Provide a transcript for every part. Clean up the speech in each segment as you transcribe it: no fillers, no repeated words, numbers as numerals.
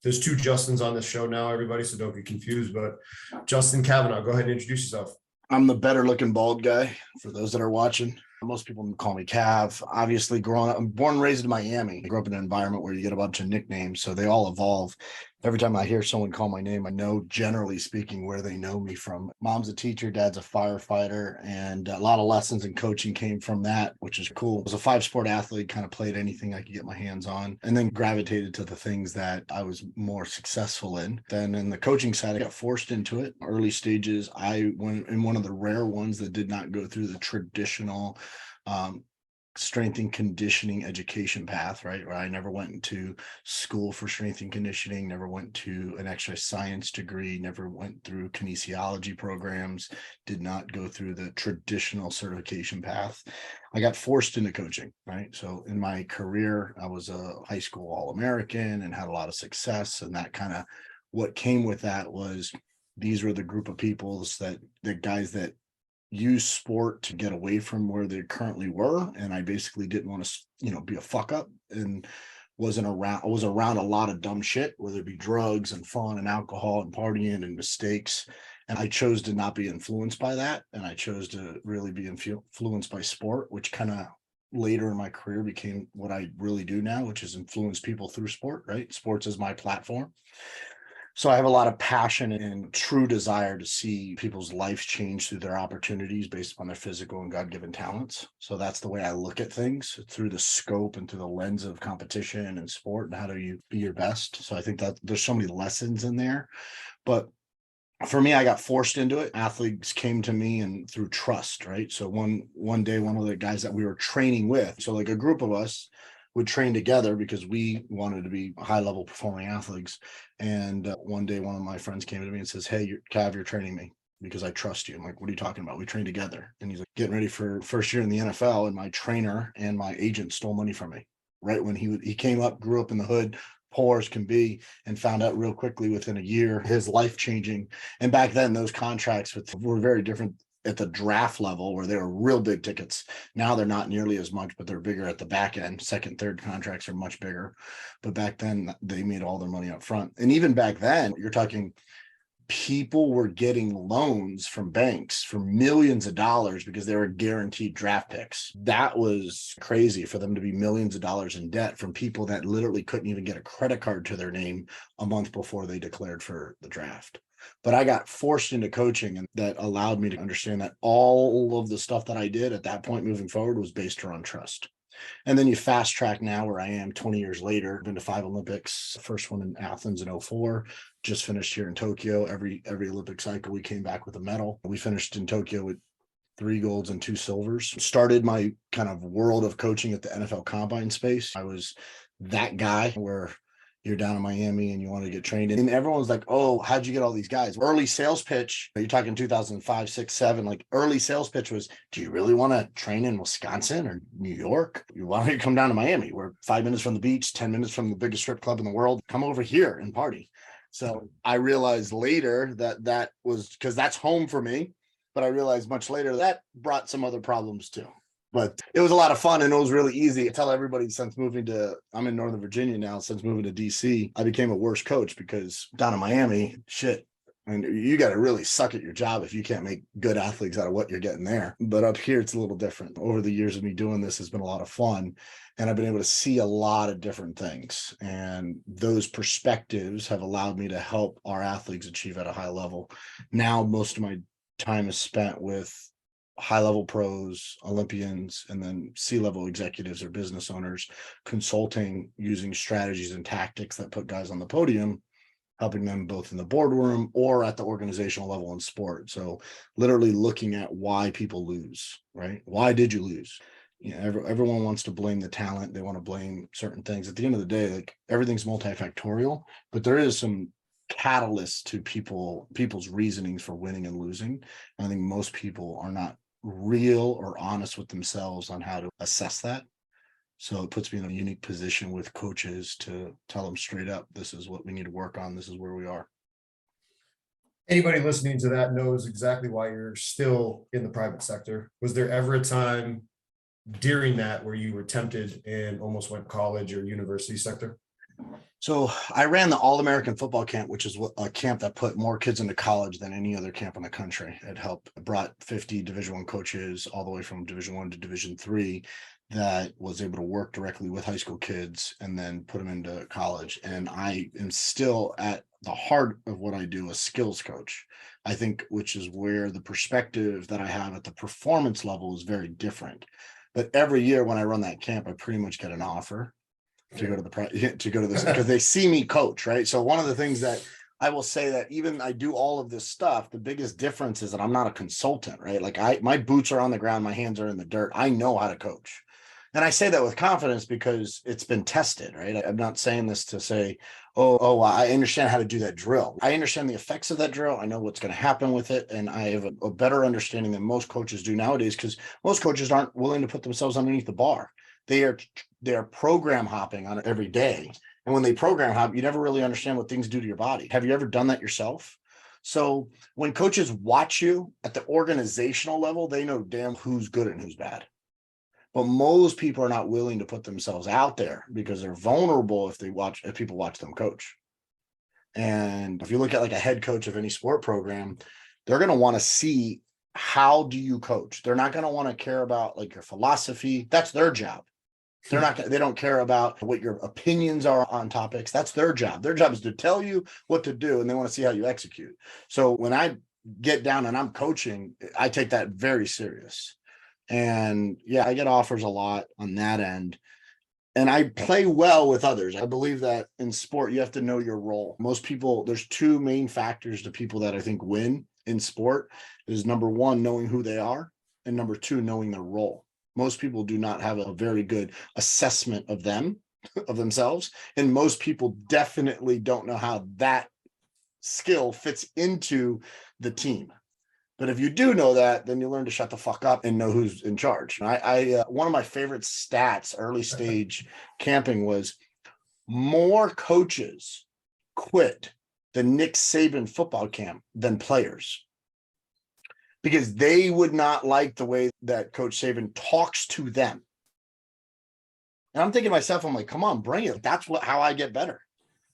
There's two Justins on this show now, everybody, so don't get confused. But Justin Kavanaugh, go ahead and introduce yourself. I'm the better looking bald guy for those that are watching. Most people call me Cav. Obviously, growing up, I'm born and raised in Miami. I grew up in an environment where you get a bunch of nicknames, so they all evolve. Every time I hear someone call my name, I know, generally speaking, where they know me from. Mom's a teacher, dad's a firefighter, and a lot of lessons and coaching came from that, which is cool. I was a 5-sport athlete, kind of played anything I could get my hands on, and then gravitated to the things that I was more successful in. Then in the coaching side, I got forced into it. Early stages, I went in one of the rare ones that did not go through the traditional strength and conditioning education path, right? Where I never went into school for strength and conditioning, never went to an exercise science degree, never went through kinesiology programs, did not go through the traditional certification path. I got forced into coaching, right? So in my career, I was a high school All-American and had a lot of success. And that kind of what came with that was these were the group of people that the guys that use sport to get away from where they currently were. And I basically didn't want to, be a fuck up, and I was around a lot of dumb shit, whether it be drugs and fun and alcohol and partying and mistakes. And I chose to not be influenced by that. And I chose to really be influenced by sport, which kind of later in my career became what I really do now, which is influence people through sport, right? Sports is my platform. So I have a lot of passion and true desire to see people's lives change through their opportunities based upon their physical and God-given talents. So that's the way I look at things, through the scope and through the lens of competition and sport, and how do you be your best. So I think that there's so many lessons in there. But for me, I got forced into it. Athletes came to me and through trust, right? So one day, one of the guys that we were training with, so like a group of us would train together because we wanted to be high-level performing athletes. And one day, one of my friends came to me and says, "Hey, Cav, you're training me because I trust you." I'm like, "What are you talking about? We train together." And he's like, "Getting ready for first year in the NFL, and my trainer and my agent stole money from me." Right when he came up, grew up in the hood, poor as can be, and found out real quickly within a year his life changing. And back then, those contracts were very different at the draft level, where they were real big tickets. Now they're not nearly as much, but they're bigger at the back end. Second, third contracts are much bigger. But back then they made all their money up front. And even back then, you're talking people were getting loans from banks for millions of dollars because they were guaranteed draft picks. That was crazy for them to be millions of dollars in debt from people that literally couldn't even get a credit card to their name a month before they declared for the draft. But I got forced into coaching, and that allowed me to understand that all of the stuff that I did at that point moving forward was based around trust. And then you fast track now where I am 20 years later, been to 5 Olympics, first one in Athens in 2004, just finished here in Tokyo. Every Olympic cycle, we came back with a medal. We finished in Tokyo with 3 golds and 2 silvers. Started my kind of world of coaching at the NFL combine space. I was that guy where you're down in Miami and you want to get trained. And everyone's like, "Oh, how'd you get all these guys?" Early sales pitch, you're talking 2005, 6, 7, like early sales pitch was, "Do you really want to train in Wisconsin or New York? Why don't you come down to Miami? We're 5 minutes from the beach, 10 minutes from the biggest strip club in the world. Come over here and party." So I realized later that was because that's home for me. But I realized much later that brought some other problems too. But it was a lot of fun, and it was really easy. I tell everybody, I'm in Northern Virginia now, since moving to DC, I became a worse coach because down in Miami, shit, and you got to really suck at your job if you can't make good athletes out of what you're getting there. But up here, it's a little different. Over the years of me doing this, has been a lot of fun, and I've been able to see a lot of different things. And those perspectives have allowed me to help our athletes achieve at a high level. Now, most of my time is spent with high-level pros, Olympians, and then C-level executives or business owners, consulting, using strategies and tactics that put guys on the podium, helping them both in the boardroom or at the organizational level in sport. So literally looking at why people lose, right? Why did you lose? Everyone wants to blame the talent. They want to blame certain things. At the end of the day, like, everything's multifactorial, but there is some catalyst to people's reasonings for winning and losing. And I think most people are not real or honest with themselves on how to assess that. So it puts me in a unique position with coaches to tell them straight up, this is what we need to work on. This is where we are. Anybody listening to that knows exactly why you're still in the private sector. Was there ever a time during that where you were tempted and almost went college or university sector? So I ran the All-American football camp, which is a camp that put more kids into college than any other camp in the country. It brought 50 Division I coaches all the way from Division I to Division III that was able to work directly with high school kids and then put them into college. And I am still at the heart of what I do, a skills coach, I think, which is where the perspective that I have at the performance level is very different. But every year when I run that camp, I pretty much get an offer to go to this because they see me coach, right? So one of the things that I will say that even I do all of this stuff, the biggest difference is that I'm not a consultant, right? Like my boots are on the ground, my hands are in the dirt. I know how to coach. And I say that with confidence because it's been tested, right? I'm not saying this to say, oh, I understand how to do that drill. I understand the effects of that drill. I know what's going to happen with it. And I have a better understanding than most coaches do nowadays because most coaches aren't willing to put themselves underneath the bar. They are program hopping on it every day. And when they program hop, you never really understand what things do to your body. Have you ever done that yourself? So when coaches watch you at the organizational level, they know damn who's good and who's bad. But most people are not willing to put themselves out there because they're vulnerable if people watch them coach. And if you look at like a head coach of any sport program, they're going to want to see, how do you coach? They're not going to want to care about like your philosophy. That's their job. They don't care about what your opinions are on topics. That's their job. Their job is to tell you what to do, and they want to see how you execute. So when I get down and I'm coaching, I take that very serious. And yeah, I get offers a lot on that end. And I play well with others. I believe that in sport, you have to know your role. Most people, there's two main factors to people that I think win in sport is number one, knowing who they are, and number two, knowing their role. Most people do not have a very good assessment of themselves. And most people definitely don't know how that skill fits into the team. But if you do know that, then you learn to shut the fuck up and know who's in charge. I one of my favorite stats early stage camping was more coaches quit the Nick Saban football camp than players, because they would not like the way that Coach Saban talks to them. And I'm thinking to myself, I'm like, come on, bring it. That's how I get better.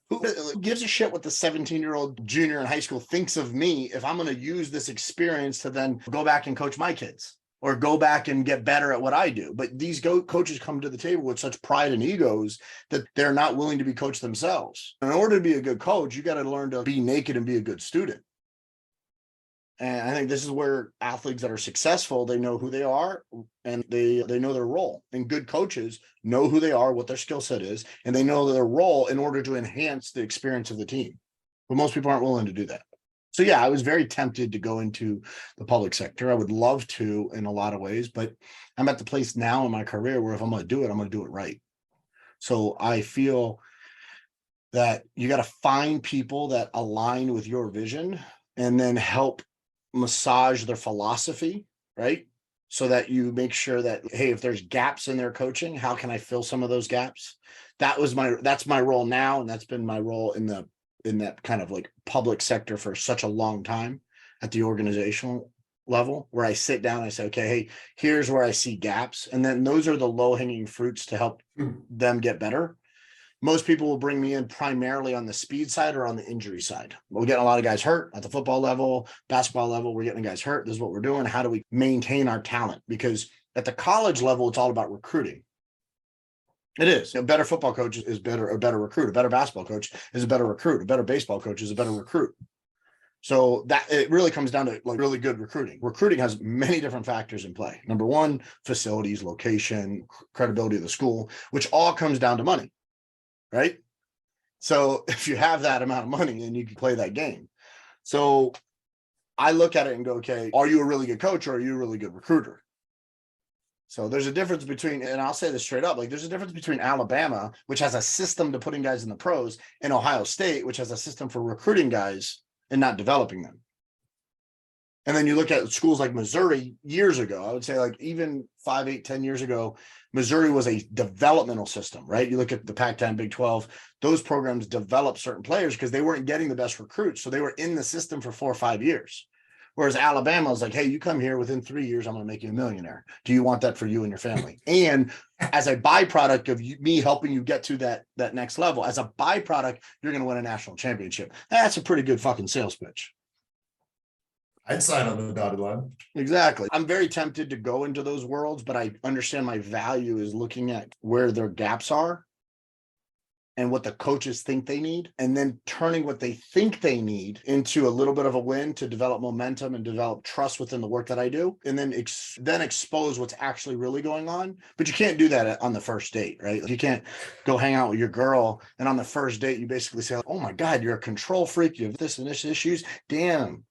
Who gives a shit what the 17-year-old junior in high school thinks of me if I'm going to use this experience to then go back and coach my kids or go back and get better at what I do? But these coaches come to the table with such pride and egos that they're not willing to be coached themselves. In order to be a good coach, you got to learn to be naked and be a good student. And I think this is where athletes that are successful, they know who they are and they know their role. And good coaches know who they are, what their skill set is, and they know their role in order to enhance the experience of the team. But most people aren't willing to do that. So yeah, I was very tempted to go into the public sector. I would love to in a lot of ways, but I'm at the place now in my career where if I'm going to do it, I'm going to do it right. So I feel that you got to find people that align with your vision and then help massage their philosophy, right? So that you make sure that, hey, if there's gaps in their coaching, how can I fill some of those gaps? That's my role now, and that's been my role in that kind of like public sector for such a long time at the organizational level, where I sit down and I say, okay, hey, here's where I see gaps, and then those are the low-hanging fruits to help them get better. Most people will bring me in primarily on the speed side or on the injury side. We're getting a lot of guys hurt at the football level, basketball level. We're getting guys hurt. This is what we're doing. How do we maintain our talent? Because at the college level, it's all about recruiting. It is. A better football coach is a better recruit. A better basketball coach is a better recruit. A better baseball coach is a better recruit. So that it really comes down to like really good recruiting. Recruiting has many different factors in play. Number one, facilities, location, credibility of the school, which all comes down to money. Right? So if you have that amount of money, then you can play that game. So I look at it and go, okay, are you a really good coach or are you a really good recruiter? So there's a difference between, and I'll say this straight up, like there's a difference between Alabama, which has a system to putting guys in the pros, and Ohio State, which has a system for recruiting guys and not developing them. And then you look at schools like Missouri years ago, I would say like even 5, 8, 10 years ago, Missouri was a developmental system, right? You look at the Pac-10, Big 12, those programs developed certain players because they weren't getting the best recruits. So they were in the system for 4 or 5 years. Whereas Alabama is like, hey, you come here within 3 years, I'm going to make you a millionaire. Do you want that for you and your family? And as a byproduct of me helping you get to that next level, as a byproduct, you're going to win a national championship. That's a pretty good fucking sales pitch. I'd sign on the dotted line. Exactly. I'm very tempted to go into those worlds, but I understand my value is looking at where their gaps are and what the coaches think they need, and then turning what they think they need into a little bit of a win to develop momentum and develop trust within the work that I do, and then expose what's actually really going on. But you can't do that on the first date, right? You can't go hang out with your girl and on the first date you basically say, oh my God, you're a control freak, you have this and this issues. Damn,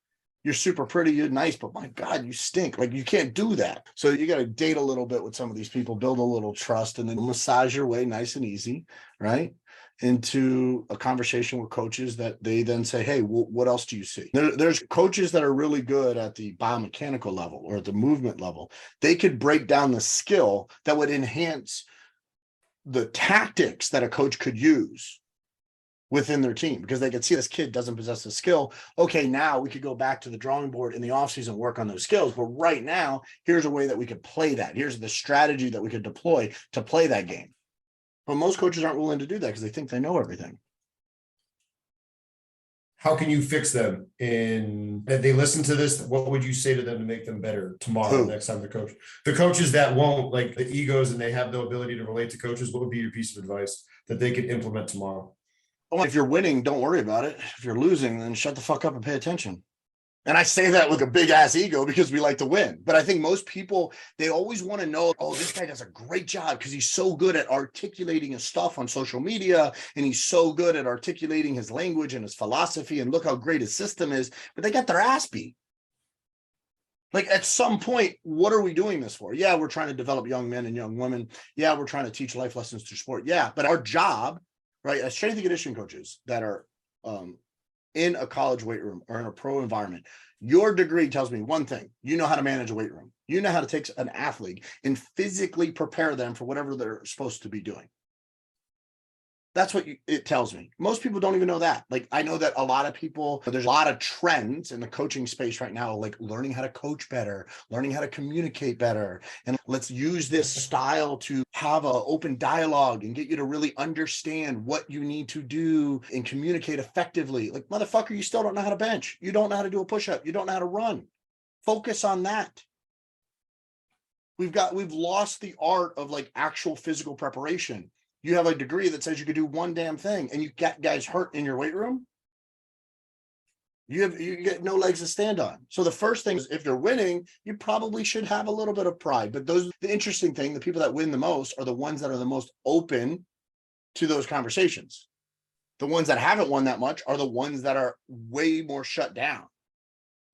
you're super pretty, you're nice, but my God, you stink. Like, you can't do that. So you got to date a little bit with some of these people, build a little trust, and then massage your way nice and easy, right, into a conversation with coaches that they then say, hey, what else do you see? There's coaches that are really good at the biomechanical level or at the movement level. They could break down the skill that would enhance the tactics that a coach could use within their team, because they could see this kid doesn't possess the skill. Okay, now we could go back to the drawing board in the offseason, work on those skills. But right now, here's a way that we could play that. Here's the strategy that we could deploy to play that game. But most coaches aren't willing to do that because they think they know everything. How can you fix them in that they listen to this? What would you say to them to make them better tomorrow, next time they coach? The coaches that won't, like the egos and they have no ability to relate to coaches, what would be your piece of advice that they could implement tomorrow? Oh, if you're winning, don't worry about it. If you're losing, then shut the fuck up and pay attention. And I say that with a big ass ego because we like to win. But I think most people, they always want to know, oh, this guy does a great job because he's so good at articulating his stuff on social media. And he's so good at articulating his language and his philosophy. And look how great his system is. But they got their ass beat. Like, at some point, what are we doing this for? Yeah, we're trying to develop young men and young women. Yeah, we're trying to teach life lessons through sport. Yeah, but our job, right, as strength and conditioning coaches that are in a college weight room or in a pro environment, your degree tells me one thing: you know how to manage a weight room. You know how to take an athlete and physically prepare them for whatever they're supposed to be doing. That's what it tells me. Most people don't even know that. Like, I know that a lot of people, there's a lot of trends in the coaching space right now, like learning how to coach better, learning how to communicate better. And let's use this style to have an open dialogue and get you to really understand what you need to do and communicate effectively. Like, motherfucker, you still don't know how to bench. You don't know how to do a push-up. You don't know how to run. Focus on that. We've lost the art of like actual physical preparation. You have a degree that says you could do one damn thing and you got guys hurt in your weight room. You get no legs to stand on. So the first thing is, if you're winning, you probably should have a little bit of pride. But the interesting thing, the people that win the most are the ones that are the most open to those conversations. The ones that haven't won that much are the ones that are way more shut down.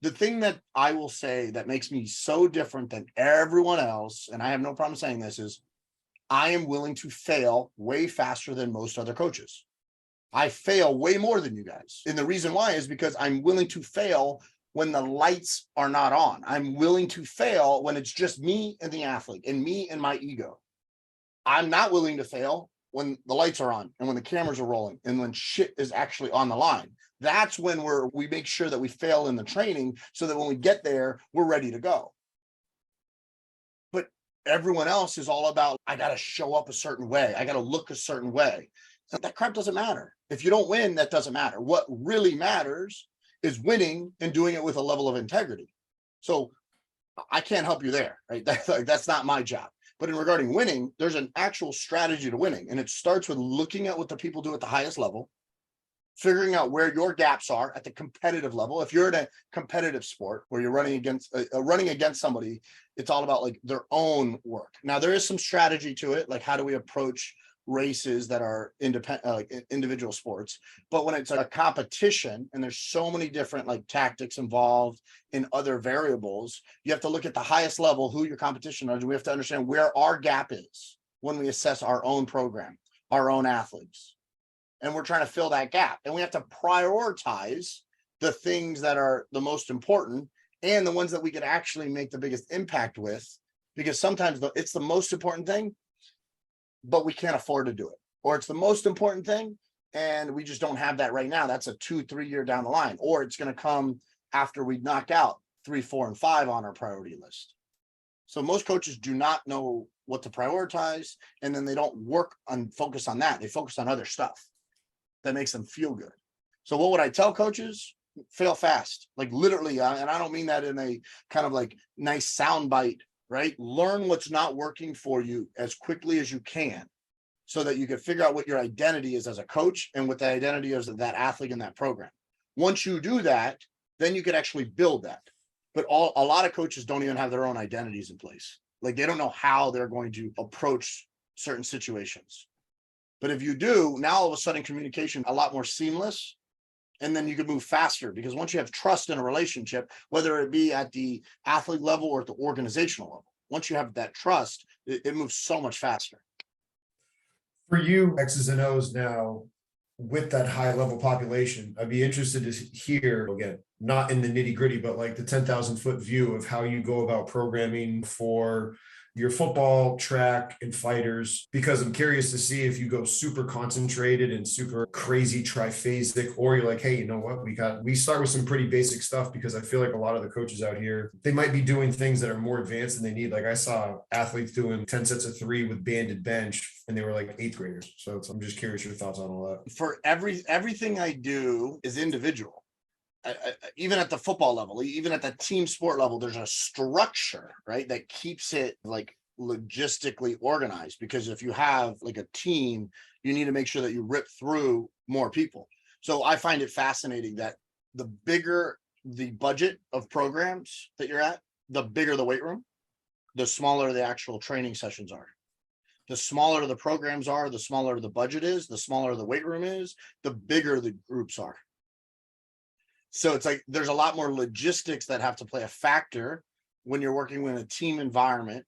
The thing that I will say that makes me so different than everyone else, and I have no problem saying this, is I am willing to fail way faster than most other coaches. I fail way more than you guys. And the reason why is because I'm willing to fail when the lights are not on. I'm willing to fail when it's just me and the athlete and me and my ego. I'm not willing to fail when the lights are on and when the cameras are rolling and when shit is actually on the line. That's when we make sure that we fail in the training so that when we get there, we're ready to go. Everyone else is all about, I got to show up a certain way. I got to look a certain way. And that crap doesn't matter. If you don't win, that doesn't matter. What really matters is winning and doing it with a level of integrity. So I can't help you there, right? That's not my job. But in regarding winning, there's an actual strategy to winning. And it starts with looking at what the people do at the highest level, figuring out where your gaps are at the competitive level. If you're in a competitive sport where you're running against somebody, it's all about like their own work. Now there is some strategy to it, like how do we approach races that are independent, like individual sports. But when it's a competition and there's so many different like tactics involved in other variables, you have to look at the highest level, who your competition is. We have to understand where our gap is when we assess our own program, our own athletes. And we're trying to fill that gap. And we have to prioritize the things that are the most important and the ones that we could actually make the biggest impact with, because sometimes it's the most important thing, but we can't afford to do it. Or it's the most important thing and we just don't have that right now. That's a 2-3 year down the line. Or it's going to come after we knock out 3, 4, and 5 on our priority list. So most coaches do not know what to prioritize, and then they don't focus on that. They focus on other stuff that makes them feel good. So what would I tell coaches? Fail fast, like literally, and I don't mean that in a kind of like nice sound bite, right? Learn what's not working for you as quickly as you can so that you can figure out what your identity is as a coach and what the identity is of that athlete in that program. Once you do that, then you can actually build that. But a lot of coaches don't even have their own identities in place. Like they don't know how they're going to approach certain situations. But if you do, now all of a sudden communication a lot more seamless. And then you can move faster because once you have trust in a relationship, whether it be at the athlete level or at the organizational level, once you have that trust, it moves so much faster. For you, X's and O's now, with that high level population, I'd be interested to hear, again, not in the nitty gritty, but like the 10,000 foot view of how you go about programming for your football, track, and fighters, because I'm curious to see if you go super concentrated and super crazy triphasic, or you're like, hey, you know what, we start with some pretty basic stuff, because I feel like a lot of the coaches out here, they might be doing things that are more advanced than they need. Like I saw athletes doing 10 sets of 3 with banded bench, and they were like 8th graders. So I'm just curious your thoughts on all that. For everything I do is individual. Even at the football level, even at the team sport level, there's a structure, right, that keeps it like logistically organized. Because if you have like a team, you need to make sure that you rip through more people. So I find it fascinating that the bigger the budget of programs that you're at, the bigger the weight room, the smaller the actual training sessions are. The smaller the programs are, the smaller the budget is, the smaller the weight room is, the bigger the groups are. So it's like there's a lot more logistics that have to play a factor when you're working in a team environment.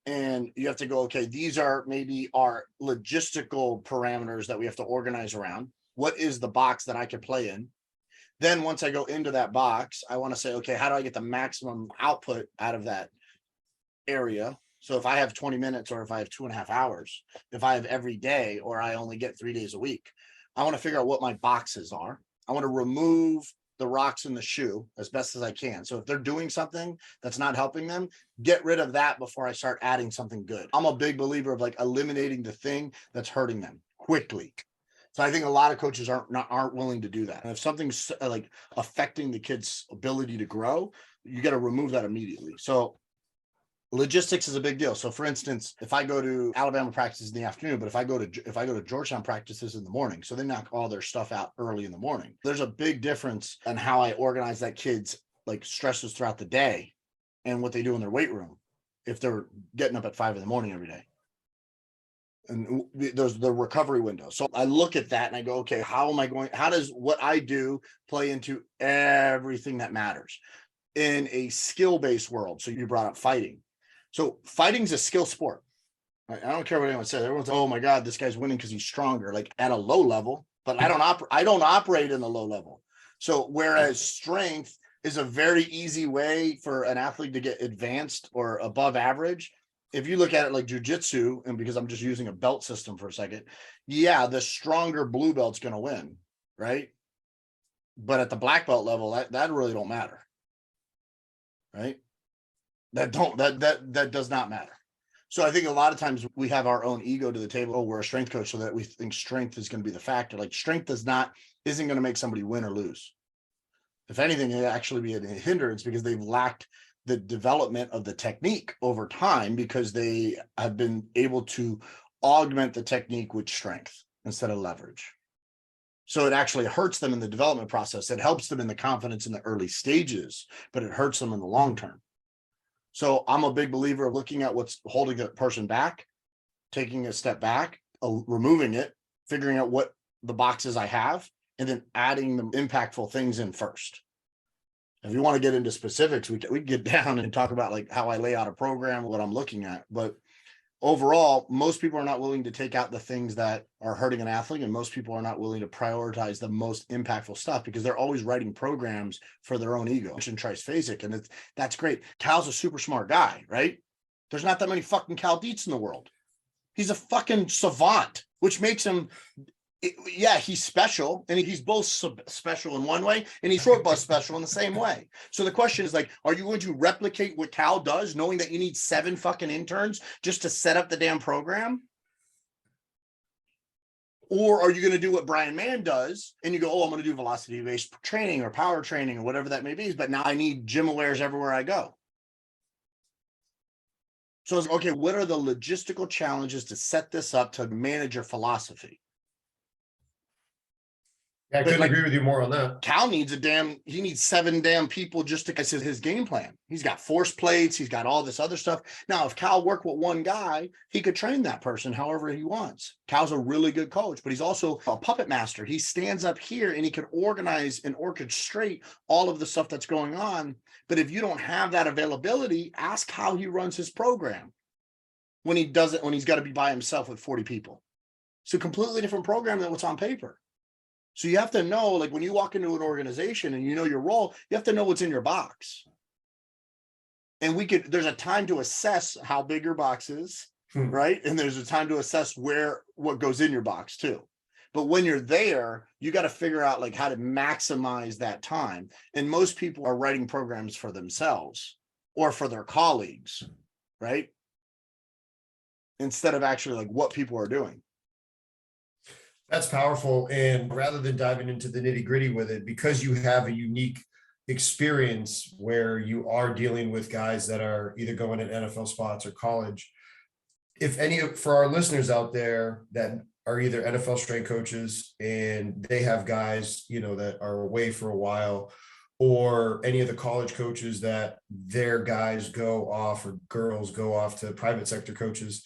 And you have to go, okay, these are maybe our logistical parameters that we have to organize around. What is the box that I can play in? Then once I go into that box, I want to say, okay, how do I get the maximum output out of that area? So if I have 20 minutes or if I have 2.5 hours, if I have every day or I only get 3 days a week, I want to figure out what my boxes are. I want to remove the rocks in the shoe as best as I can. So if they're doing something that's not helping them, get rid of that before I start adding something good. I'm a big believer of like eliminating the thing that's hurting them quickly. So I think a lot of coaches aren't willing to do that. And if something's like affecting the kid's ability to grow, you got to remove that immediately. So logistics is a big deal. So for instance, if I go to Alabama practices in the afternoon, but if I go to Georgetown practices in the morning, so they knock all their stuff out early in the morning. There's a big difference in how I organize that kid's like stresses throughout the day and what they do in their weight room if they're getting up at 5 a.m. every day. And there's the recovery window. So I look at that and I go, okay, how does what I do play into everything that matters in a skill-based world? So you brought up fighting. So fighting's a skill sport. I don't care what anyone says. Everyone's, oh my God, this guy's winning because he's stronger, like at a low level, but I don't operate in the low level. So whereas strength is a very easy way for an athlete to get advanced or above average. If you look at it like jujitsu, and because I'm just using a belt system for a second, yeah, the stronger blue belt's going to win, right? But at the black belt level, that really don't matter, right? That does not matter. So I think a lot of times we have our own ego to the table. Oh, we're a strength coach, so that we think strength is going to be the factor. Like strength isn't going to make somebody win or lose. If anything, it actually be a hindrance because they've lacked the development of the technique over time because they have been able to augment the technique with strength instead of leverage. So it actually hurts them in the development process. It helps them in the confidence in the early stages, but it hurts them in the long term. So I'm a big believer of looking at what's holding the person back, taking a step back, removing it, figuring out what the boxes I have, and then adding the impactful things in first. If you want to get into specifics, we can get down and talk about like how I lay out a program, what I'm looking at. But overall, most people are not willing to take out the things that are hurting an athlete, and most people are not willing to prioritize the most impactful stuff because they're always writing programs for their own ego. And triphasic, and that's great. Cal's a super smart guy, right? There's not that many fucking Cal Dietz in the world. He's a fucking savant, which makes him Yeah, he's special, and he's both special in one way, and he's short bus special in the same way. So the question is like, are you going to replicate what Cal does, knowing that you need 7 fucking interns just to set up the damn program? Or are you going to do what Brian Mann does, and you go, oh, I'm going to do velocity-based training or power training or whatever that may be, but now I need gym awares everywhere I go. So it's okay, what are the logistical challenges to set this up to manage your philosophy? I couldn't agree with you more on that. Cal needs he needs 7 damn people just to get his game plan. He's got force plates. He's got all this other stuff. Now, if Cal worked with one guy, he could train that person however he wants. Cal's a really good coach, but he's also a puppet master. He stands up here and he can organize and orchestrate all of the stuff that's going on. But if you don't have that availability, ask how he runs his program when he's got to be by himself with 40 people. It's a completely different program than what's on paper. So you have to know, like when you walk into an organization and you know your role, you have to know what's in your box. And there's a time to assess how big your box is, right? And there's a time to assess what goes in your box too. But when you're there, you got to figure out like how to maximize that time. And most people are writing programs for themselves or for their colleagues, right? Instead of actually like what people are doing. That's powerful. And rather than diving into the nitty gritty with it, because you have a unique experience where you are dealing with guys that are either going in NFL spots or college, for our listeners out there that are either NFL strength coaches and they have guys, that are away for a while, or any of the college coaches that their guys go off or girls go off to private sector coaches,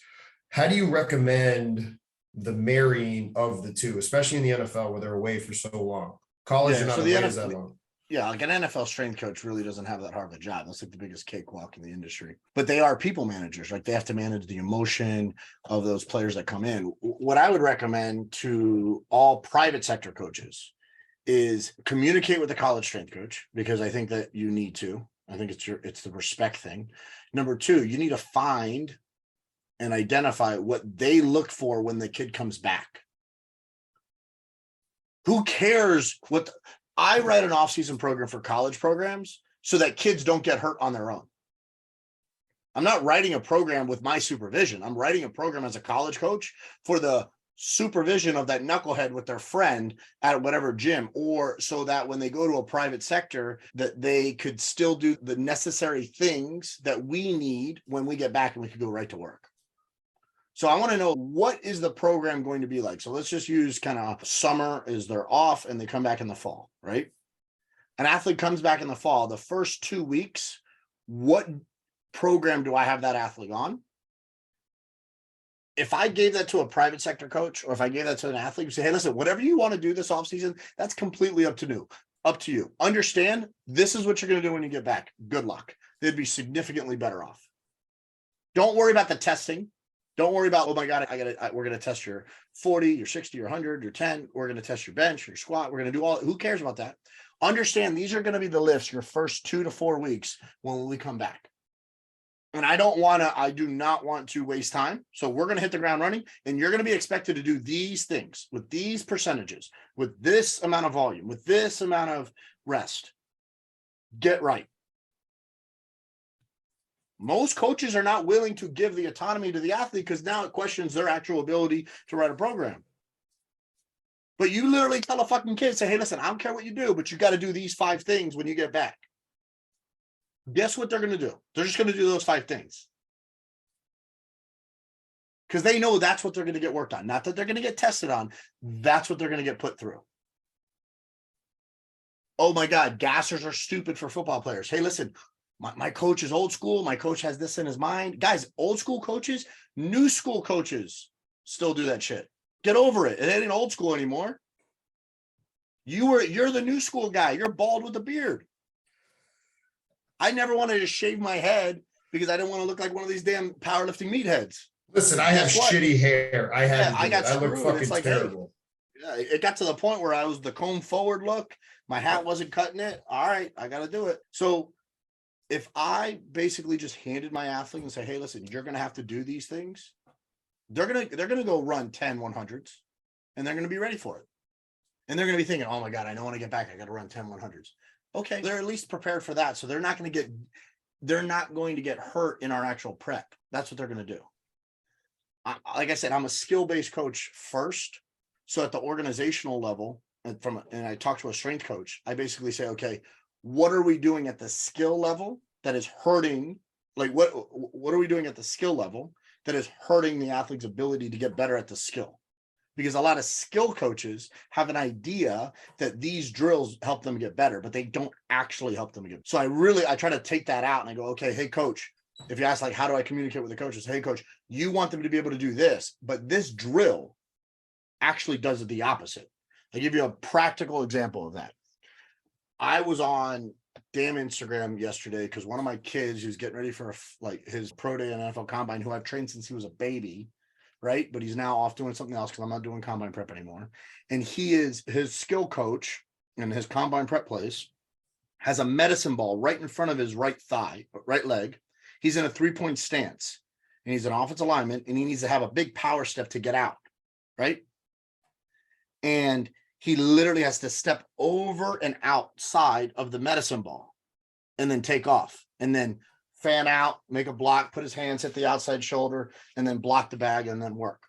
how do you recommend the marrying of the two, especially in the NFL where they're away for so long? College, you're not away as that long. Yeah, like an NFL strength coach really doesn't have that hard of a job. That's like the biggest cakewalk in the industry. But they are people managers. Like they have to manage the emotion of those players that come in. What I would recommend to all private sector coaches is communicate with the college strength coach, because I think that you need to. I think it's the respect thing. Number 2, you need to find and identify what they look for when the kid comes back. Who cares I write an off-season program for college programs so that kids don't get hurt on their own. I'm not writing a program with my supervision. I'm writing a program as a college coach for the supervision of that knucklehead with their friend at whatever gym, or so that when they go to a private sector, that they could still do the necessary things that we need when we get back and we could go right to work. So I want to know, what is the program going to be like? So let's just use kind of summer is they're off and they come back in the fall, right? An athlete comes back in the fall. The first 2 weeks, what program do I have that athlete on? If I gave that to a private sector coach, or if I gave that to an athlete, you say, hey, listen, whatever you want to do this offseason, that's completely up to you. Understand, this is what you're going to do when you get back. Good luck. They'd be significantly better off. Don't worry about the testing. Don't worry about, oh my God, we're going to test your 40, your 60, your 100, your 10. We're going to test your bench, your squat. We're going to do who cares about that? Understand these are going to be the lifts your first 2 to 4 weeks when we come back. And I do not want to waste time. So we're going to hit the ground running, and you're going to be expected to do these things with these percentages, with this amount of volume, with this amount of rest. Get right. Most coaches are not willing to give the autonomy to the athlete because now it questions their actual ability to write a program. But you literally tell a fucking kid, say, hey, listen, I don't care what you do, but you got to do these 5 things when you get back. Guess what they're going to do? They're just going to do those 5 things. Because they know that's what they're going to get worked on. Not that they're going to get tested on. That's what they're going to get put through. Oh my God, gassers are stupid for football players. Hey, listen, my coach is old school. My coach has this in his mind. Guys, old school coaches, new school coaches still do that shit. Get over it. It ain't old school anymore. You're the new school guy. You're bald with a beard. I never wanted to shave my head because I didn't want to look like one of these damn powerlifting meatheads. Listen, I have shitty hair. I look fucking terrible. Hey, it got to the point where I was the comb forward look. My hat wasn't cutting it. All right, I got to do it. So if I basically just handed my athlete and say, hey, listen, you're going to have to do these things, they're going to go run 10 100s. and they're going to be ready for it. And they're going to be thinking, oh my God, I know when I get back, I got to run 10 100s. Okay. They're at least prepared for that. So they're not going to get hurt in our actual prep. That's what they're going to do. Like I said, I'm a skill-based coach first. So at the organizational level, and I talk to a strength coach, I basically say, okay, what are we doing at the skill level that is hurting? Like what are we doing at the skill level that is hurting the athlete's ability to get better at the skill? Because a lot of skill coaches have an idea that these drills help them get better, but they don't actually help them get. So I try to take that out and I go, okay, hey coach, if you ask like, how do I communicate with the coaches? Hey coach, you want them to be able to do this, but this drill actually does the opposite. I'll give you a practical example of that. I was on damn Instagram yesterday because one of my kids who's getting ready for like his pro day and NFL combine, who I've trained since he was a baby, right? But he's now off doing something else because I'm not doing combine prep anymore. And his skill coach in his combine prep place has a medicine ball right in front of his right leg. He's in a 3-point stance and he's an offensive lineman and he needs to have a big power step to get out, right? And he literally has to step over and outside of the medicine ball and then take off and then fan out, make a block, put his hands, hit the outside shoulder, and then block the bag and then work.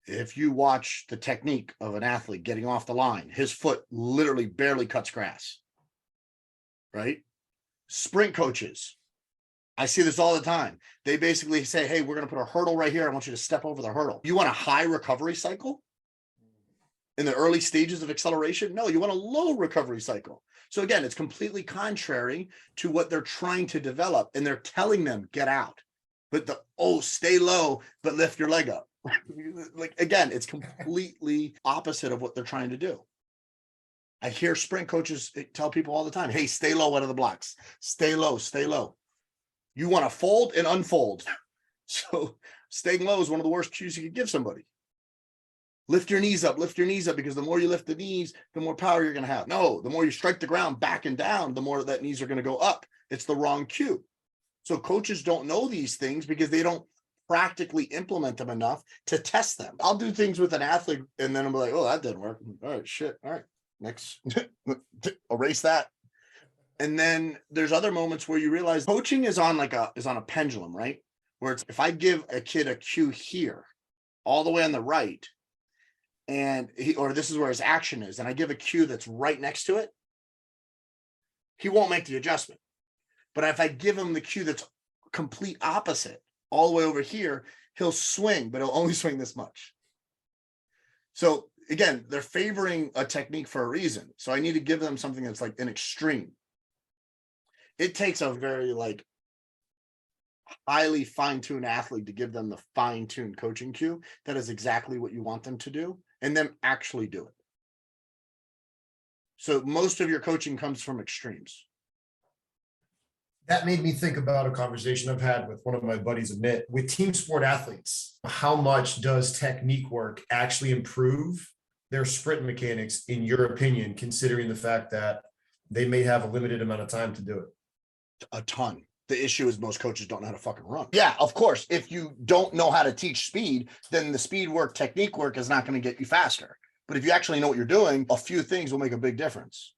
If you watch the technique of an athlete getting off the line, his foot literally barely cuts grass, right? Sprint coaches, I see this all the time. They basically say, hey, we're going to put a hurdle right here. I want you to step over the hurdle. You want a high recovery cycle in the early stages of acceleration? No, you want a low recovery cycle. So again, it's completely contrary to what they're trying to develop. And they're telling them, get out. But stay low, but lift your leg up. Like, again, it's completely opposite of what they're trying to do. I hear sprint coaches tell people all the time, hey, stay low out of the blocks. Stay low, stay low. You want to fold and unfold. So staying low is one of the worst cues you could give somebody. Lift your knees up, because the more you lift the knees, the more power you're going to have. No, the more you strike the ground back and down, the more that knees are going to go up. It's the wrong cue. So coaches don't know these things because they don't practically implement them enough to test them. I'll do things with an athlete and then I'm like, oh, that didn't work. All right, shit. All right, next, erase that. And then there's other moments where you realize coaching is on a pendulum, right? Where it's, if I give a kid a cue here, all the way on the right, and this is where his action is, and I give a cue that's right next to it, he won't make the adjustment. But if I give him the cue that's complete opposite, all the way over here, he'll swing, but he'll only swing this much. So again, they're favoring a technique for a reason. So I need to give them something that's like an extreme. It takes a very highly fine-tuned athlete to give them the fine-tuned coaching cue that is exactly what you want them to do, and them actually do it. So most of your coaching comes from extremes. That made me think about a conversation I've had with one of my buddies, Amit, with team sport athletes. How much does technique work actually improve their sprint mechanics, in your opinion, considering the fact that they may have a limited amount of time to do it? A ton. The issue is most coaches don't know how to fucking run. Yeah, of course. If you don't know how to teach speed, then the speed work, technique work is not going to get you faster. But if you actually know what you're doing, a few things will make a big difference.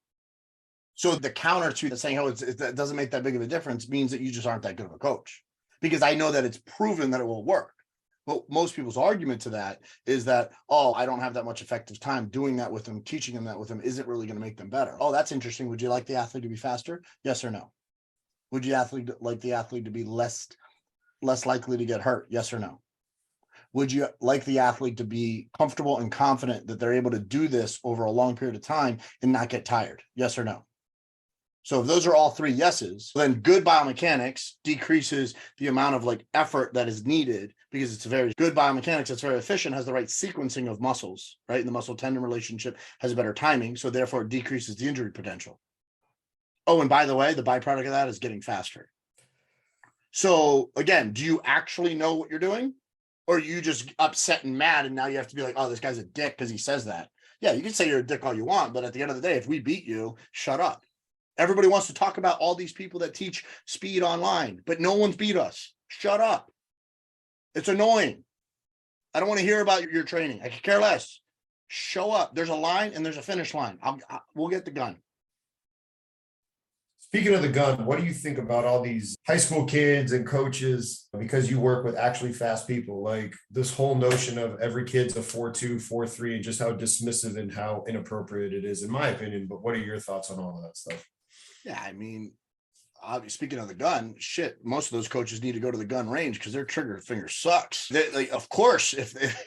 So the counter to saying, oh, it doesn't make that big of a difference means that you just aren't that good of a coach. Because I know that it's proven that it will work. But most people's argument to that is that, oh, I don't have that much effective time doing that with them, teaching them that with them isn't really going to make them better. Oh, that's interesting. Would you like the athlete to be faster? Yes or no? Would you like the athlete to be less likely to get hurt? Yes or no? Would you like the athlete to be comfortable and confident that they're able to do this over a long period of time and not get tired? Yes or no? So if those are all three yeses, then good biomechanics decreases the amount of effort that is needed, because it's very good biomechanics. It's very efficient, has the right sequencing of muscles, right? And the muscle tendon relationship has a better timing. So therefore it decreases the injury potential. Oh, and by the way, the byproduct of that is getting faster. So again, do you actually know what you're doing? Or are you just upset and mad and now you have to be like, oh, this guy's a dick because he says that? Yeah, you can say you're a dick all you want, but at the end of the day, if we beat you, shut up. Everybody wants to talk about all these people that teach speed online, but no one's beat us. Shut up. It's annoying. I don't want to hear about your training. I could care less. Show up. There's a line and there's a finish line. We'll get the gun. Speaking of the gun, what do you think about all these high school kids and coaches, because you work with actually fast people, like this whole notion of every kid's a 4.2, 4.3, and just how dismissive and how inappropriate it is, in my opinion. But what are your thoughts on all of that stuff? Yeah, I mean, speaking of the gun, shit, most of those coaches need to go to the gun range because their trigger finger sucks. Of course,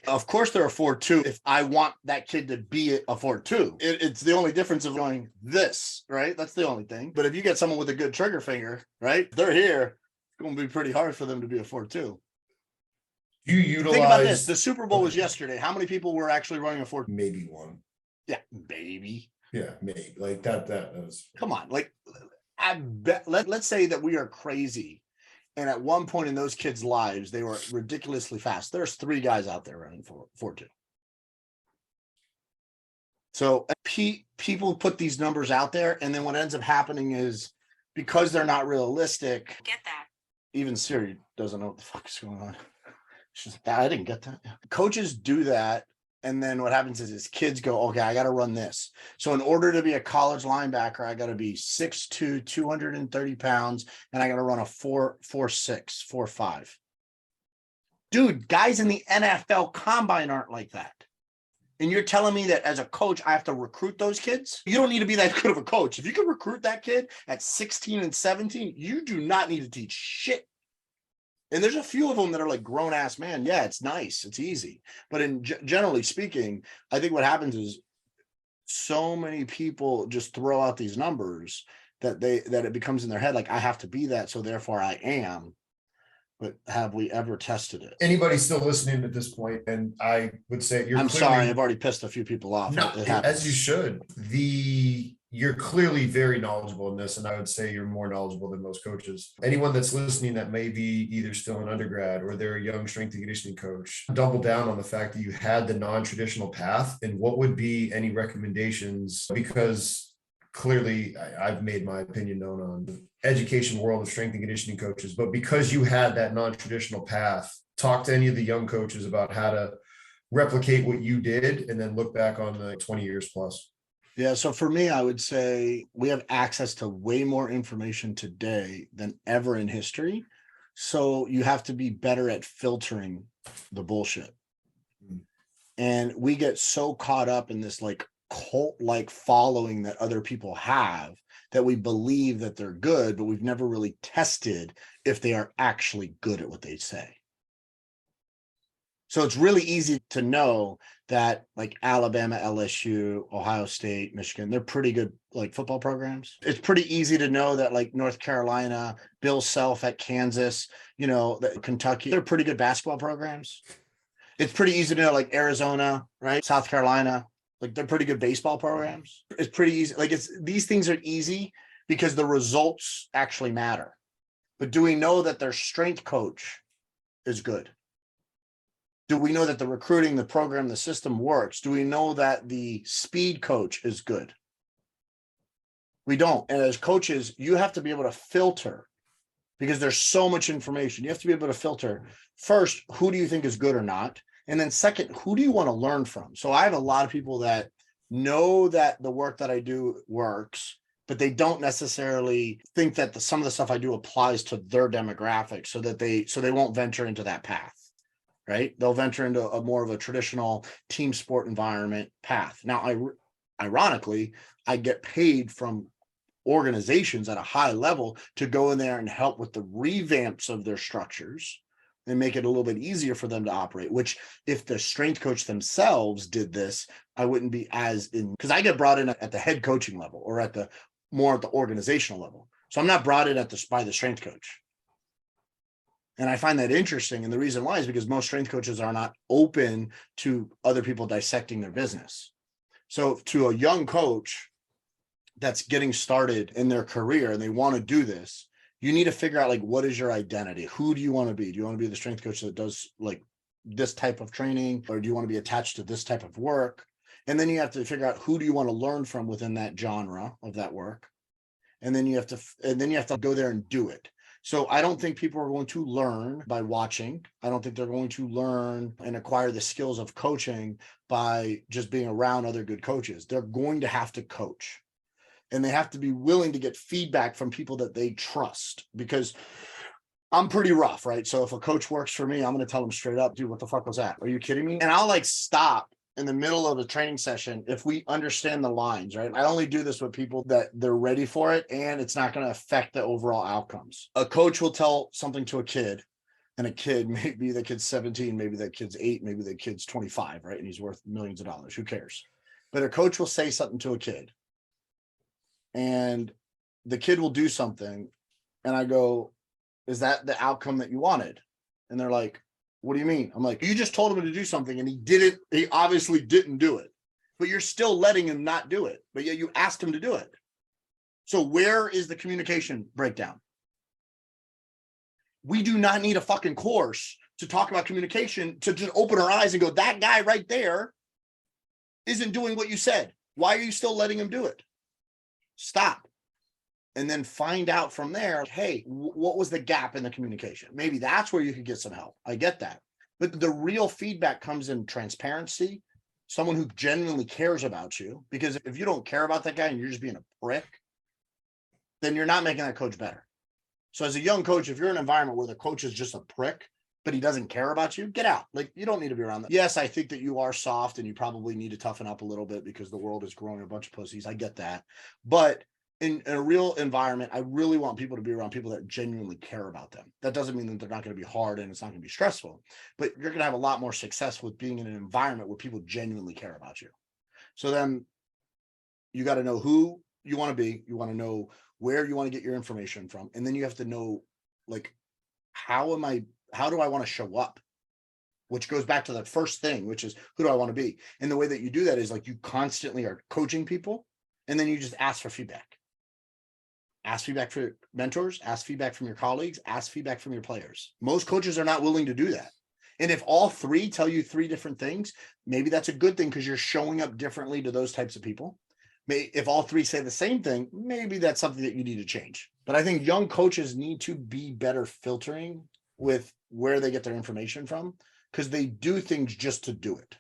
of course they're a 4.2. If I want that kid to be a 4.2, it's the only difference of going this, right? That's the only thing. But if you get someone with a good trigger finger, right, they're here. It's going to be pretty hard for them to be a 4.2. You utilize. Think about this. The Super Bowl was yesterday. How many people were actually running a 4.2? Maybe one. Yeah, maybe. Yeah, maybe. Like that was. Come on, like. I bet let's say that we are crazy. And at one point in those kids' lives, they were ridiculously fast. There's 3 guys out there running 4.2. So people put these numbers out there. And then what ends up happening is because they're not realistic. Get that. Even Siri doesn't know what the fuck is going on. She's like, I didn't get that. Coaches do that. And then what happens is kids go, okay, I got to run this. So in order to be a college linebacker, I got to be 6'2", 230 pounds, and I got to run a 4.6, 4.5. Dude, guys in the NFL combine aren't like that. And you're telling me that as a coach, I have to recruit those kids? You don't need to be that good of a coach. If you can recruit that kid at 16 and 17, you do not need to teach shit. And there's a few of them that are like grown ass man. Yeah, it's nice. It's easy. But generally speaking, I think what happens is so many people just throw out these numbers that it becomes in their head like I have to be that, so therefore I am. But have we ever tested it? Anybody still listening at this point, and I would say I'm sorry, I've already pissed a few people off. No, as you should. You're clearly very knowledgeable in this, and I would say you're more knowledgeable than most coaches. Anyone that's listening that may be either still an undergrad or they're a young strength and conditioning coach, double down on the fact that you had the non-traditional path, and what would be any recommendations, because clearly I've made my opinion known on the education world of strength and conditioning coaches, but because you had that non-traditional path, talk to any of the young coaches about how to replicate what you did and then look back on the 20 years plus. Yeah. So for me, I would say we have access to way more information today than ever in history. So you have to be better at filtering the bullshit. And we get so caught up in this like cult-like following that other people have that we believe that they're good, but we've never really tested if they are actually good at what they say. So it's really easy to know that like Alabama, LSU, Ohio State, Michigan, they're pretty good like football programs. It's pretty easy to know that like North Carolina, Bill Self at Kansas, that Kentucky, they're pretty good basketball programs. It's pretty easy to know like Arizona, right? South Carolina, like they're pretty good baseball programs. It's pretty easy. Like these things are easy because the results actually matter. But do we know that their strength coach is good? Do we know that the recruiting, the program, the system works? Do we know that the speed coach is good? We don't. And as coaches, you have to be able to filter because there's so much information. You have to be able to filter first, who do you think is good or not? And then second, who do you want to learn from? So I have a lot of people that know that the work that I do works, but they don't necessarily think that some of the stuff I do applies to their demographic so they won't venture into that path. Right? They'll venture into a more of a traditional team sport environment path. Now, ironically, I get paid from organizations at a high level to go in there and help with the revamps of their structures and make it a little bit easier for them to operate, which if the strength coach themselves did this, I wouldn't be as in, because I get brought in at the head coaching level or at the organizational level. So I'm not brought in by the strength coach. And I find that interesting. And the reason why is because most strength coaches are not open to other people dissecting their business. So to a young coach that's getting started in their career and they want to do this, you need to figure out like, what is your identity? Who do you want to be? Do you want to be the strength coach that does like this type of training? Or do you want to be attached to this type of work? And then you have to figure out who do you want to learn from within that genre of that work. And then you have to go there and do it. So I don't think people are going to learn by watching. I don't think they're going to learn and acquire the skills of coaching by just being around other good coaches. They're going to have to coach, and they have to be willing to get feedback from people that they trust, because I'm pretty rough, right? So if a coach works for me, I'm going to tell them straight up, dude, what the fuck was that? Are you kidding me? And I'll like stop in the middle of a training session if we understand the lines, right? I only do this with people that they're ready for it and it's not going to affect the overall outcomes. A coach will tell something to a kid, and a kid, maybe the kid's 17, maybe that kid's 8, maybe the kid's 25, right? And he's worth millions of dollars. Who cares? But a coach will say something to a kid and the kid will do something. And I go, is that the outcome that you wanted? And they're like, what do you mean? I'm like, you just told him to do something and he obviously didn't do it, but you're still letting him not do it. But yet you asked him to do it. So where is the communication breakdown? We do not need a fucking course to talk about communication, to just open our eyes and go, that guy right there isn't doing what you said. Why are you still letting him do it? Stop. And then find out from there, hey, what was the gap in the communication? Maybe that's where you could get some help. I get that. But the real feedback comes in transparency, someone who genuinely cares about you. Because if you don't care about that guy and you're just being a prick, then you're not making that coach better. So as a young coach, if you're in an environment where the coach is just a prick, but he doesn't care about you, get out. Like, you don't need to be around that. Yes, I think that you are soft and you probably need to toughen up a little bit because the world is growing a bunch of pussies. I get that. But in a real environment, I really want people to be around people that genuinely care about them. That doesn't mean that they're not going to be hard and it's not going to be stressful, but you're going to have a lot more success with being in an environment where people genuinely care about you. So then you got to know who you want to be. You want to know where you want to get your information from. And then you have to know, like, how do I want to show up? Which goes back to the first thing, which is, who do I want to be? And the way that you do that is, like, you constantly are coaching people and then you just ask for feedback. Ask feedback for your mentors, ask feedback from your colleagues, ask feedback from your players. Most coaches are not willing to do that. And if all three tell you 3 different things, maybe that's a good thing because you're showing up differently to those types of people. If all 3 say the same thing, maybe that's something that you need to change. But I think young coaches need to be better filtering with where they get their information from, because they do things just to do it.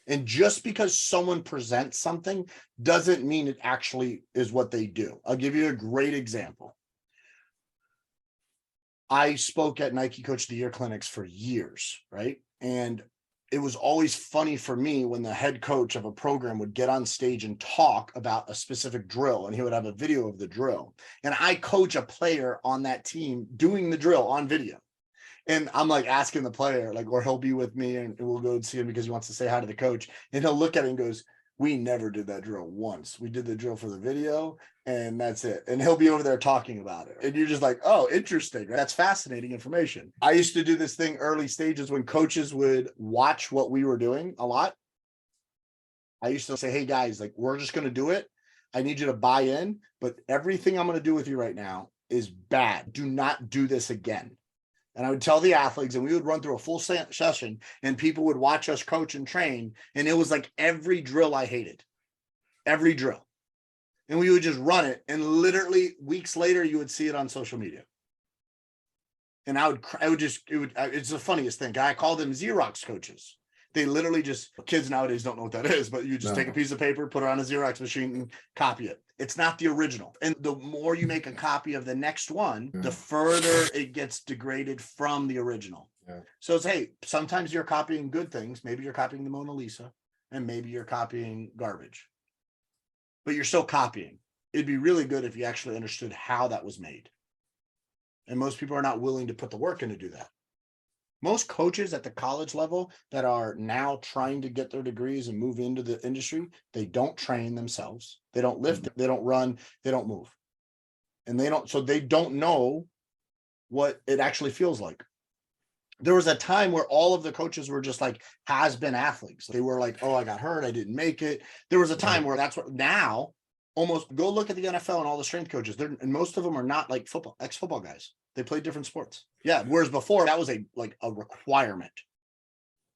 And just because someone presents something doesn't mean it actually is what they do. I'll give you a great example. I spoke at Nike Coach of the Year clinics for years, right? And it was always funny for me when the head coach of a program would get on stage and talk about a specific drill, and he would have a video of the drill. And I coach a player on that team doing the drill on video. And I'm like asking the player, like, or he'll be with me and we'll go and see him because he wants to say hi to the coach. And he'll look at it and goes, we never did that drill once. We did the drill for the video and that's it. And he'll be over there talking about it. And you're just like, oh, interesting. That's fascinating information. I used to do this thing early stages when coaches would watch what we were doing a lot. I used to say, hey guys, like, we're just going to do it. I need you to buy in, but everything I'm going to do with you right now is bad. Do not do this again. And I would tell the athletes, and we would run through a full session and people would watch us coach and train. And it was like every drill I hated, every drill. And we would just run it. And literally weeks later, you would see it on social media. And it's the funniest thing. I call them Xerox coaches. They literally just, kids nowadays don't know what that is, but you just take a piece of paper, put it on a Xerox machine and copy it. It's not the original. And the more you make a copy of the next one, the further it gets degraded from the original. Yeah. So it's, hey, sometimes you're copying good things. Maybe you're copying the Mona Lisa and maybe you're copying garbage, but you're still copying. It'd be really good if you actually understood how that was made. And most people are not willing to put the work in to do that. Most coaches at the college level that are now trying to get their degrees and move into the industry, they don't train themselves. They don't lift, they don't run, they don't move. And they don't know what it actually feels like. There was a time where all of the coaches were just like has-been athletes. They were like, oh, I got hurt, I didn't make it. There was a time where that's what now almost go look at the NFL and all the strength coaches. And most of them are not like ex-football guys. They played different sports. Yeah. Whereas before that was a requirement.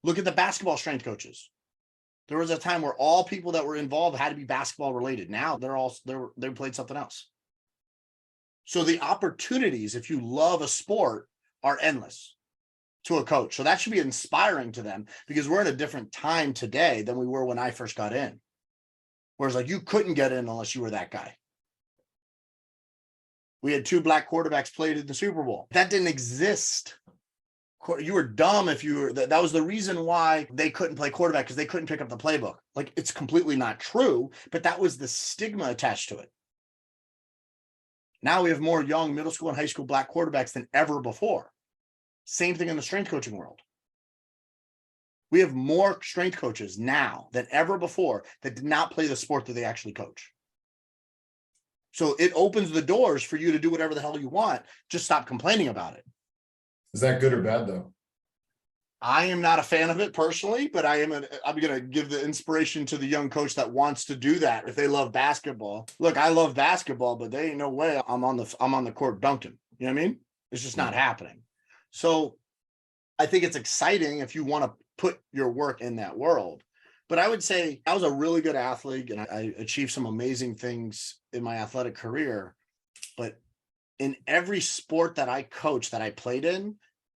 Look at the basketball strength coaches. There was a time where all people that were involved had to be basketball related. Now they played something else. So the opportunities, if you love a sport, are endless to a coach. So that should be inspiring to them, because we're in a different time today than we were when I first got in. Whereas like you couldn't get in unless you were that guy. We had 2 black quarterbacks played in the Super Bowl. That didn't exist. You were dumb if you were, that was the reason why they couldn't play quarterback, because they couldn't pick up the playbook. Like, it's completely not true, but that was the stigma attached to it. Now we have more young middle school and high school black quarterbacks than ever before. Same thing in the strength coaching world. We have more strength coaches now than ever before that did not play the sport that they actually coach. So it opens the doors for you to do whatever the hell you want. Just stop complaining about it. Is that good or bad though? I am not a fan of it personally, but I'm going to give the inspiration to the young coach that wants to do that. If they love basketball, look, I love basketball, but there ain't no way I'm on the court dunking. You know what I mean? It's just not happening. So I think it's exciting if you want to put your work in that world. But I would say I was a really good athlete and I achieved some amazing things in my athletic career. But in every sport that I coached, that I played in,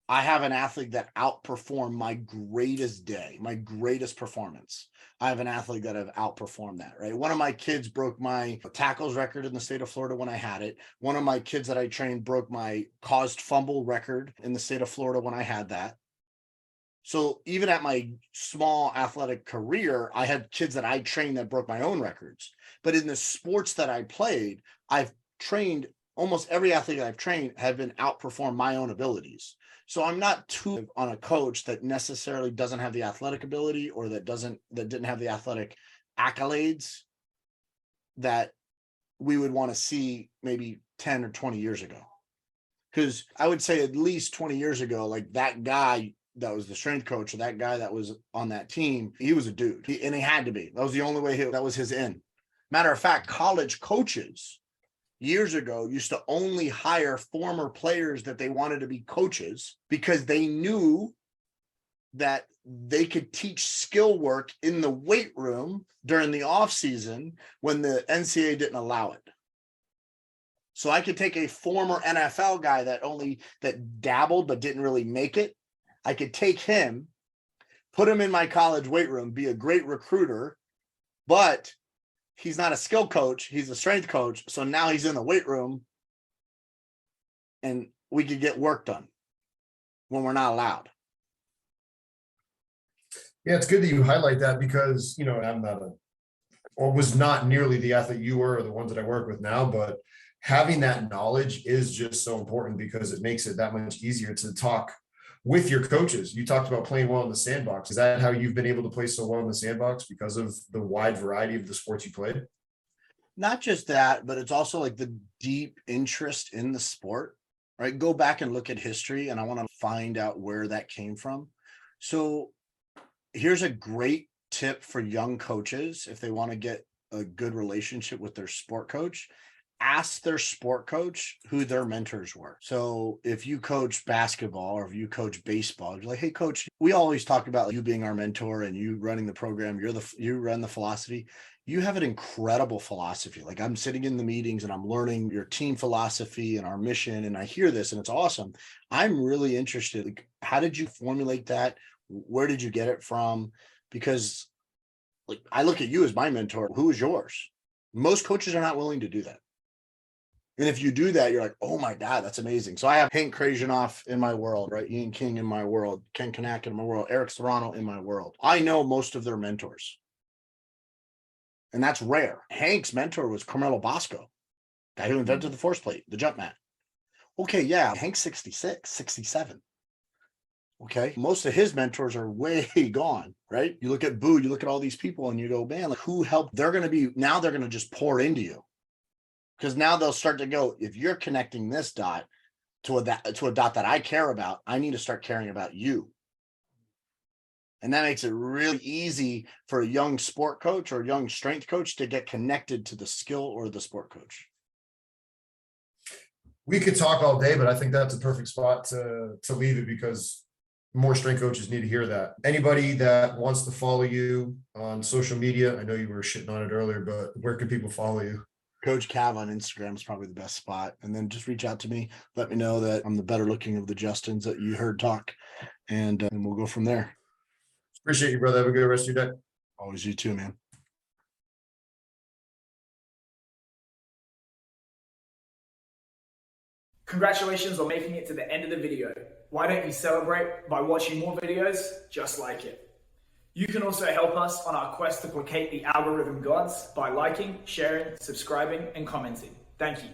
I have an athlete that outperformed my greatest day, my greatest performance. I have an athlete that have outperformed that, right? One of my kids broke my tackles record in the state of Florida when I had it. One of my kids that I trained broke my caused fumble record in the state of Florida when I had that. So even at my small athletic career, I had kids that I trained that broke my own records. But in the sports that I played, I've trained almost every athlete that I've trained have been outperformed my own abilities. So I'm not too on a coach that necessarily doesn't have the athletic ability or that didn't have the athletic accolades that we would want to see maybe 10 or 20 years ago. Because I would say at least 20 years ago, like that guy that was the strength coach or that guy that was on that team, he was a dude. And he had to be. That was the only way that was his in. Matter of fact, college coaches years ago used to only hire former players that they wanted to be coaches because they knew that they could teach skill work in the weight room during the off season when the NCAA didn't allow it. So I could take a former NFL guy that dabbled but didn't really make it. I could take him, put him in my college weight room, be a great recruiter, but he's not a skill coach. He's a strength coach. So now he's in the weight room and we could get work done when we're not allowed. Yeah, it's good that you highlight that because, was not nearly the athlete you were or the ones that I work with now, but having that knowledge is just so important because it makes it that much easier to talk with your coaches. You talked about playing well in the sandbox. Is that how you've been able to play so well in the sandbox because of the wide variety of the sports you played? Not just that, but it's also like the deep interest in the sport, right? Go back and look at history, and I want to find out where that came from. So here's a great tip for young coaches if they want to get a good relationship with their sport coach. Ask their sport coach who their mentors were. So if you coach basketball or if you coach baseball, you're like, hey, coach, we always talk about you being our mentor and you running the program. You run the philosophy. You have an incredible philosophy. Like I'm sitting in the meetings and I'm learning your team philosophy and our mission. And I hear this and it's awesome. I'm really interested. Like, how did you formulate that? Where did you get it from? Because like I look at you as my mentor. Who is yours? Most coaches are not willing to do that. And if you do that, you're like, oh my God, that's amazing. So I have Hank Krajinoff in my world, right? Ian King in my world, Ken Kanak in my world, Eric Serrano in my world. I know most of their mentors. And that's rare. Hank's mentor was Carmelo Bosco, guy who invented the force plate, the jump mat. Okay, yeah, Hank's 66, 67. Okay, most of his mentors are way gone, right? You look at Boo, you look at all these people and you go, man, like who helped? They're going to just pour into you. Because now they'll start to go, if you're connecting this dot to a dot that I care about, I need to start caring about you. And that makes it really easy for a young sport coach or a young strength coach to get connected to the skill or the sport coach. We could talk all day, but I think that's a perfect spot to leave it because more strength coaches need to hear that. Anybody that wants to follow you on social media, I know you were shitting on it earlier, but where can people follow you? Coach Cav on Instagram is probably the best spot. And then just reach out to me. Let me know that I'm the better looking of the Justins that you heard talk. And we'll go from there. Appreciate you, brother. Have a good rest of your day. Always you too, man. Congratulations on making it to the end of the video. Why don't you celebrate by watching more videos just like it? You can also help us on our quest to placate the algorithm gods by liking, sharing, subscribing, and commenting. Thank you.